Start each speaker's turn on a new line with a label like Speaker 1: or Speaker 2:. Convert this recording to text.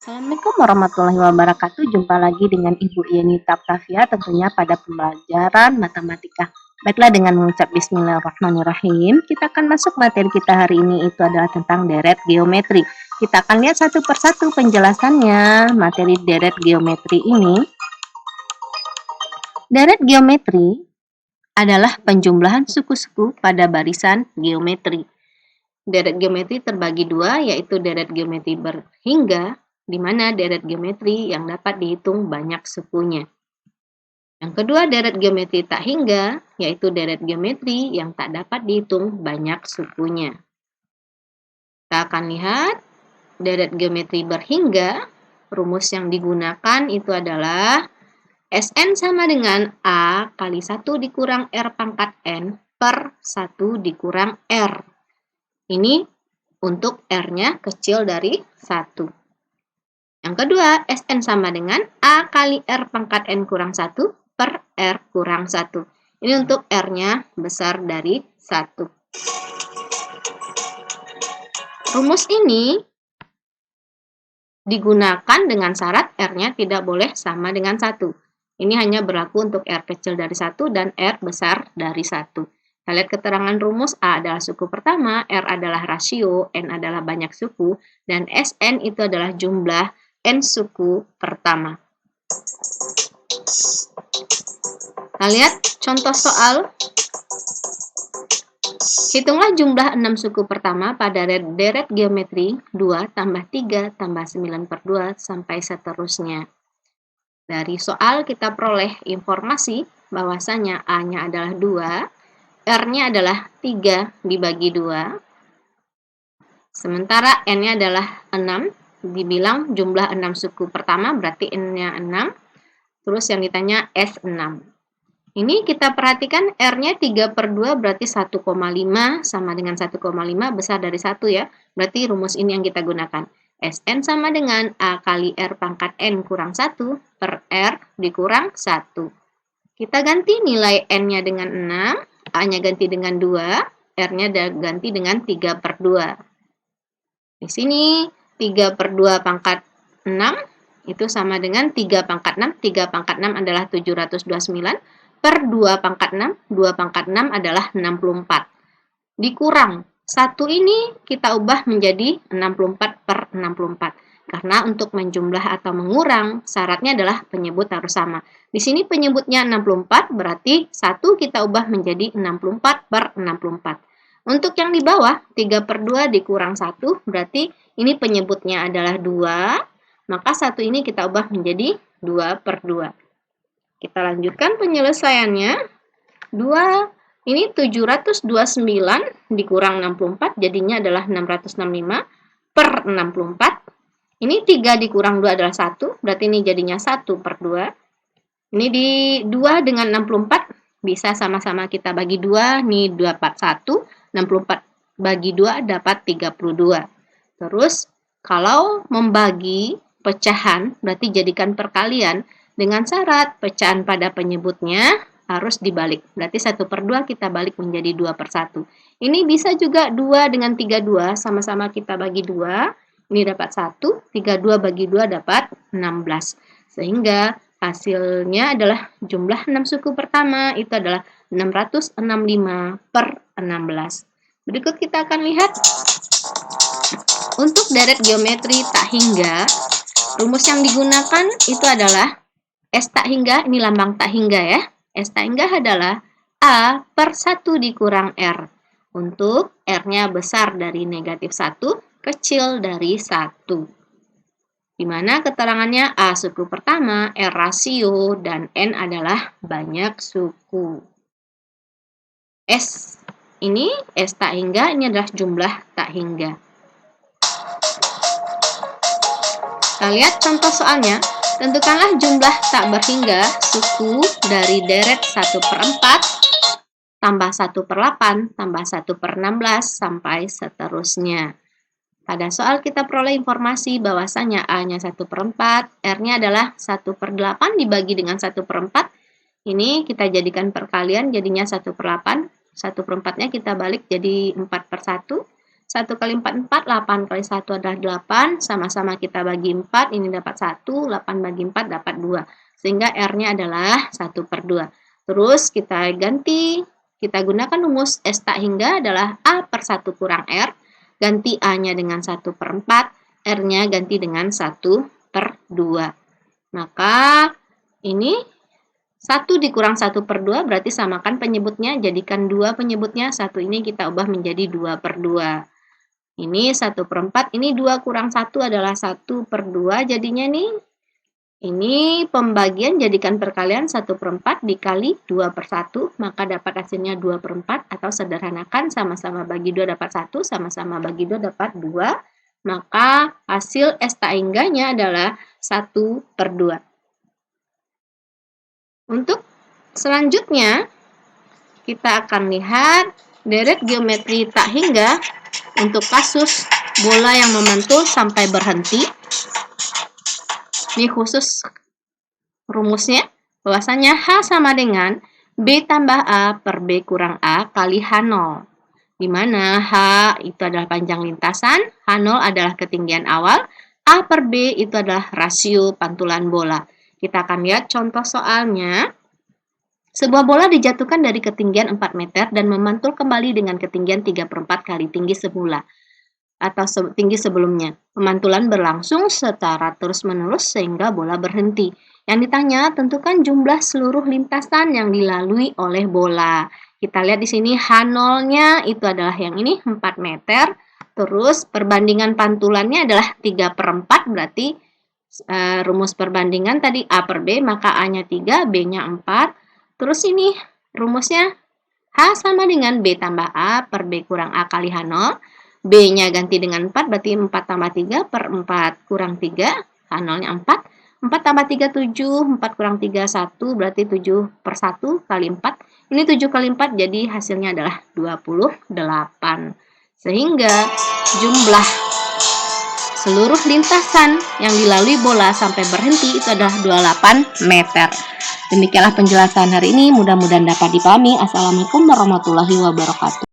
Speaker 1: Assalamualaikum warahmatullahi wabarakatuh. Jumpa lagi dengan Ibu Yeni Taptavia tentunya pada pembelajaran matematika. Baiklah, dengan mengucap bismillahirrahmanirrahim, kita akan masuk materi kita hari ini, itu adalah tentang deret geometri. Kita akan lihat satu persatu penjelasannya. Materi deret geometri ini, deret geometri adalah penjumlahan suku-suku pada barisan geometri. Deret geometri terbagi dua, yaitu deret geometri berhingga, di mana deret geometri yang dapat dihitung banyak sukunya. Yang kedua, deret geometri tak hingga, yaitu deret geometri yang tak dapat dihitung banyak sukunya. Kita akan lihat deret geometri berhingga. Rumus yang digunakan itu adalah Sn sama dengan A kali 1 dikurang R pangkat N per 1 dikurang R. Ini untuk R-nya kecil dari 1. Yang kedua, Sn sama dengan A kali R pangkat N kurang 1 per R kurang 1. Ini untuk R-nya besar dari 1. Rumus ini digunakan dengan syarat R-nya tidak boleh sama dengan 1. Ini hanya berlaku untuk R kecil dari 1 dan R besar dari 1. Kita lihat keterangan rumus. A adalah suku pertama, R adalah rasio, N adalah banyak suku, dan Sn itu adalah jumlah N suku pertama. Kita lihat contoh soal. Hitunglah jumlah 6 suku pertama pada deret geometri 2 tambah 3 tambah 9 per 2 sampai seterusnya. Dari soal kita peroleh informasi bahwasanya A-nya adalah 2, R-nya adalah 3 dibagi 2, sementara N-nya adalah 6. Dibilang jumlah 6 suku pertama, berarti N-nya 6. Terus yang ditanya S6. Ini kita perhatikan R-nya 3 per 2 berarti 1,5 sama dengan 1,5 besar dari 1 ya. Berarti rumus ini yang kita gunakan. Sn sama dengan A kali R pangkat N kurang 1 per R dikurang 1. Kita ganti nilai N-nya dengan 6, A-nya ganti dengan 2, R-nya ganti dengan 3 per 2. Di sini 3 per 2 pangkat 6 itu sama dengan 3 pangkat 6. 3 pangkat 6 adalah 729 per 2 pangkat 6. 2 pangkat 6 adalah 64. Dikurang 1 ini kita ubah menjadi 64 per 64. Karena untuk menjumlah atau mengurang syaratnya adalah penyebut harus sama. Di sini penyebutnya 64 berarti 1 kita ubah menjadi 64 per 64. Untuk yang di bawah, 3 per 2 dikurang 1, berarti ini penyebutnya adalah 2, maka 1 ini kita ubah menjadi 2 per 2. Kita lanjutkan penyelesaiannya. 2, ini 729 dikurang 64, jadinya adalah 665 per 64. Ini 3 dikurang 2 adalah 1, berarti ini jadinya 1 per 2. Ini di 2 dengan 64, bisa sama-sama kita bagi 2, ini dapat 1. 64 bagi 2 dapat 32. Terus kalau membagi pecahan berarti jadikan perkalian dengan syarat pecahan pada penyebutnya harus dibalik. Berarti 1 per 2 kita balik menjadi 2 per 1. Ini bisa juga 2 dengan 32 sama-sama kita bagi 2. Ini dapat 1, 32 bagi 2 dapat 16. Sehingga hasilnya adalah jumlah 6 suku pertama itu adalah 665 per 16. Berikut kita akan lihat untuk deret geometri tak hingga, rumus yang digunakan itu adalah S tak hingga, ini lambang tak hingga ya. S tak hingga adalah A per 1 dikurang R. Untuk R-nya besar dari negatif 1, kecil dari 1. Di mana keterangannya A suku pertama, R rasio, dan N adalah banyak suku. S ini S tak hingga, ini adalah jumlah tak hingga. Kita lihat contoh soalnya. Tentukanlah jumlah tak berhingga suku dari deret 1 per 4 tambah 1 per 8 tambah 1 per 16 sampai seterusnya. Pada soal kita peroleh informasi bahwasanya A-nya 1 per 4, R-nya adalah 1 per 8 dibagi dengan 1 per 4. Ini kita jadikan perkalian jadinya 1 per 8. 1 per 4-nya kita balik jadi 4 per 1. 1 kali 4, 4, 8 kali 1 adalah 8, sama-sama kita bagi 4, ini dapat 1, 8 bagi 4 dapat 2. Sehingga R-nya adalah 1/2. Terus kita ganti, kita gunakan rumus S tak hingga adalah A per 1 kurang R, ganti A-nya dengan 1/4, R-nya ganti dengan 1/2. Maka ini 1 dikurang 1/2 berarti samakan penyebutnya, jadikan 2 penyebutnya, 1 ini kita ubah menjadi 2/2. Ini 1/4, ini 2 kurang 1 adalah 1/2 jadinya nih. Ini pembagian jadikan perkalian 1/4 dikali 2/1, maka dapat hasilnya 2/4, atau sederhanakan sama-sama bagi 2 dapat 1, sama-sama bagi 2 dapat 2, maka hasil S tak hingganya adalah 1/2. Untuk selanjutnya, kita akan lihat deret geometri tak hingga untuk kasus bola yang memantul sampai berhenti. Ini khusus rumusnya, bahwasanya H sama dengan B tambah A per B kurang A kali H0. Di mana H itu adalah panjang lintasan, H0 adalah ketinggian awal, A per B itu adalah rasio pantulan bola. Kita akan lihat contoh soalnya. Sebuah bola dijatuhkan dari ketinggian 4 meter dan memantul kembali dengan ketinggian 3/4 kali tinggi semula atau tinggi sebelumnya. Pemantulan berlangsung secara terus-menerus sehingga bola berhenti. Yang ditanya, tentukan jumlah seluruh lintasan yang dilalui oleh bola. Kita lihat di sini H0-nya itu adalah yang ini 4 meter. Terus perbandingan pantulannya adalah 3/4, berarti rumus perbandingan tadi A per B, maka A-nya 3, B-nya 4. Terus ini rumusnya H sama dengan B tambah A per B kurang A kali H0. B-nya ganti dengan 4, berarti 4 tambah 3 per 4 kurang 3, H0-nya 4. 4 tambah 3, 7, 4 kurang 3, 1, berarti 7/1 kali 4. Ini 7 kali 4, jadi hasilnya adalah 28. Sehingga jumlah seluruh lintasan yang dilalui bola sampai berhenti itu adalah 28 meter. Demikianlah penjelasan hari ini, mudah-mudahan dapat dipahami. Assalamualaikum warahmatullahi wabarakatuh.